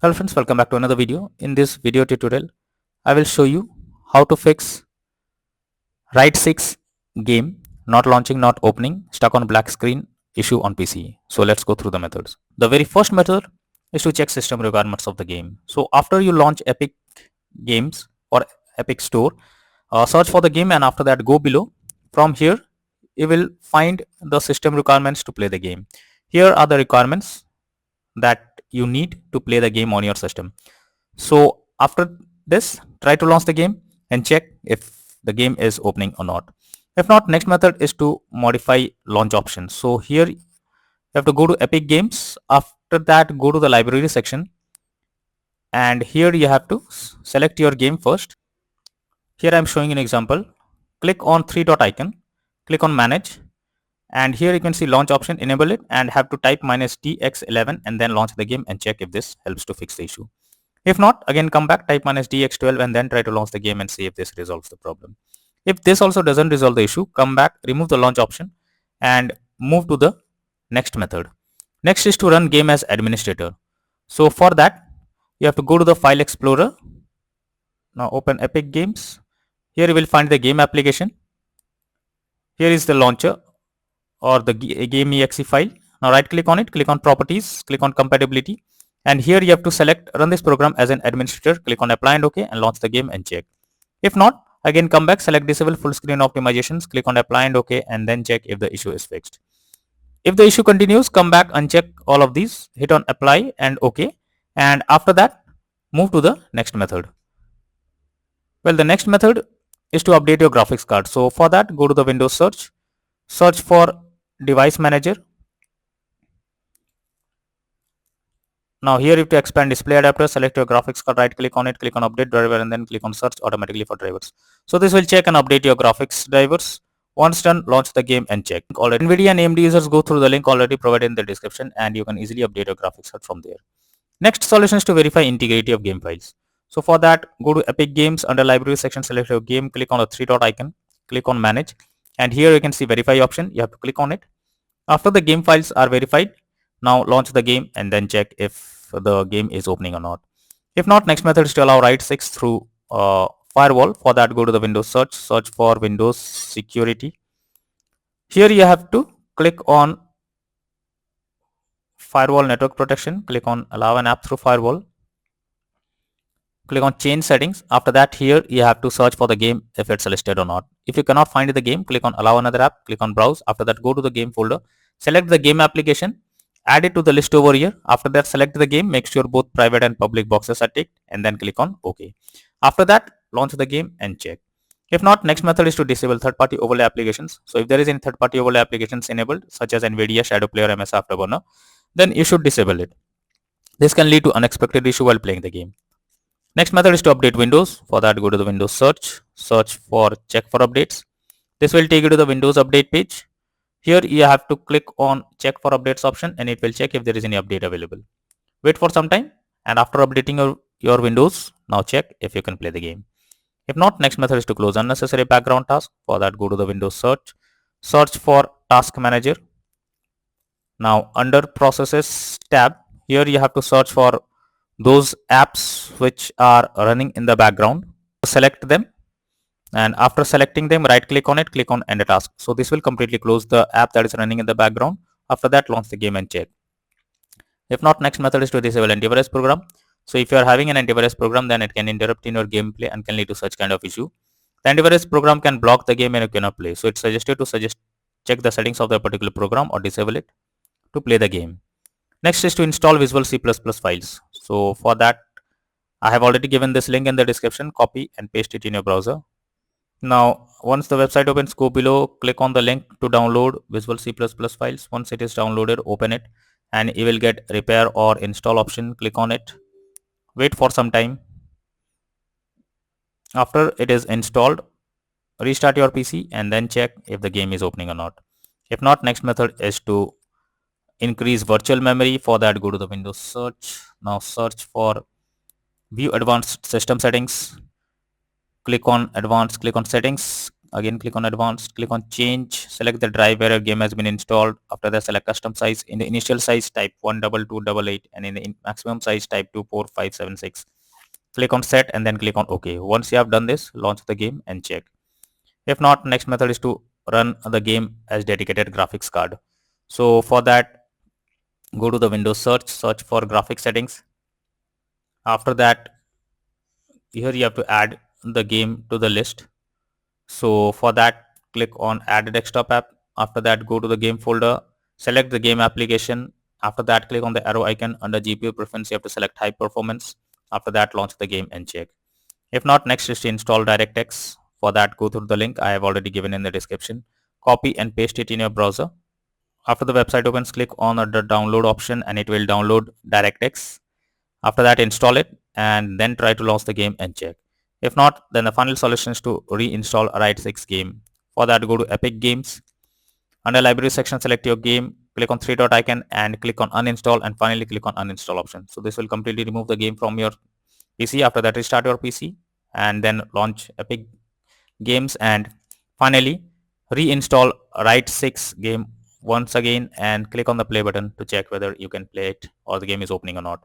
Hello friends, welcome back to another video. In this video tutorial, I will show you how to fix Write 6 game not launching, not opening, stuck on black screen issue on PC. So let's go through the methods. The very first method is to check system requirements of the game. So after you launch Epic Games or Epic Store, search for the game and after that go below. From here, you will find the system requirements to play the game. Here are the requirements that you need to play the game on your system. So after this, try to launch the game and check if the game is opening or not. If not, next method is to modify launch options. So here you have to go to Epic Games. After that, go to the library section, and here you have to select your game first. Here I am showing an example. Click on three dot icon, click on manage, and here you can see launch option, enable it and have to type -dx11 and then launch the game and check if this helps to fix the issue. If not, again come back, type -dx12 and then try to launch the game and see if this resolves the problem. If this also doesn't resolve the issue, come back, remove the launch option and move to the next method. Next is to run game as administrator. So for that, you have to go to the file explorer. Now open Epic Games. Here you will find the game application. Here is the launcher or the game exe file. Now right click on it, click on properties, click on compatibility, and here you have to select run this program as an administrator, click on apply and OK and launch the game and check. If not, again come back, select disable full screen optimizations, click on apply and OK and then check if the issue is fixed. If the issue continues, come back, uncheck all of these, hit on apply and OK, and after that move to the next method. Well, the next method is to update your graphics card. So for that, go to the Windows search for device manager. Now here you have to expand display adapter, select your graphics card, right click on it, click on update driver and then click on search automatically for drivers. So this will check and update your graphics drivers. Once done, launch the game and check. Already NVIDIA and AMD users, go through the link already provided in the description and you can easily update your graphics card from there. Next solution is to verify integrity of game files. So for that, go to Epic Games, under library section, select your game, click on the three dot icon, click on manage, and here you can see verify option. You have to click on it. After the game files are verified, now launch the game and then check if the game is opening or not. If not, next method is to allow Write 6 through firewall. For that, go to the Windows search for Windows security. Here you have to click on firewall network protection, click on allow an app through firewall, click on change settings. After that, here you have to search for the game if it's listed or not. If you cannot find the game, click on allow another app, click on browse. After that, go to the game folder, select the game application, add it to the list over here. After that, select the game, make sure both private and public boxes are ticked and then click on OK. After that, launch the game and check. If not, next method is to disable third-party overlay applications. So if there is any third-party overlay applications enabled, such as NVIDIA, Shadow Player, MS Afterburner, then you should disable it. This can lead to unexpected issue while playing the game. Next method is to update Windows. For that, go to the Windows search for check for updates. This will take you to the Windows update page. Here you have to click on check for updates option and it will check if there is any update available. Wait for some time and after updating your Windows, now check if you can play the game. If not, next method is to close unnecessary background tasks. For that, go to the Windows search for task manager. Now under processes tab, here you have to search for those apps which are running in the background. Select them and after selecting them, right click on it, click on end a task. So this will completely close the app that is running in the background. After that, launch the game and check. If not, next method is to disable antivirus program. So if you are having an antivirus program, then it can interrupt in your gameplay and can lead to such kind of issue. The antivirus program can block the game and you cannot play. So it's suggested to check the settings of the particular program or disable it to play the game. Next is to install Visual C++ files. So for that, I have already given this link in the description. Copy and paste it in your browser. Now, once the website opens, go below, click on the link to download Visual C++ files. Once it is downloaded, open it and you will get repair or install option. Click on it. Wait for some time. After it is installed, restart your PC and then check if the game is opening or not. If not, next method is to increase virtual memory. For that, go to the Windows search. Now search for view advanced system settings. Click on advanced, click on settings, Again, click on advanced, click on change, select the drive where your game has been installed. After that, select custom size. In the initial size, type 12288, and in the maximum size, type 24576. Click on set and then click on OK. Once you have done this, launch the game and check. If not, next method is to run the game as dedicated graphics card. So for that, go to the Windows search for graphics settings. After that, here you have to add the game to the list. So for that, click on add desktop app. After that, go to the game folder, select the game application. After that, click on the arrow icon under GPU preference. You have to select high performance. After that, launch the game and check. If not, next is to install DirectX. For that, go through the link I have already given in the description. Copy and paste it in your browser. After the website opens, click on the download option and it will download DirectX. After that, install it and then try to launch the game and check. If not, then the final solution is to reinstall Ride 6 game. For that, go to Epic Games. Under library section, select your game, click on three dot icon and click on uninstall, and finally click on uninstall option. So this will completely remove the game from your PC. After that, restart your PC and then launch Epic Games and finally reinstall Ride 6 game once again and click on the play button to check whether you can play it or the game is opening or not.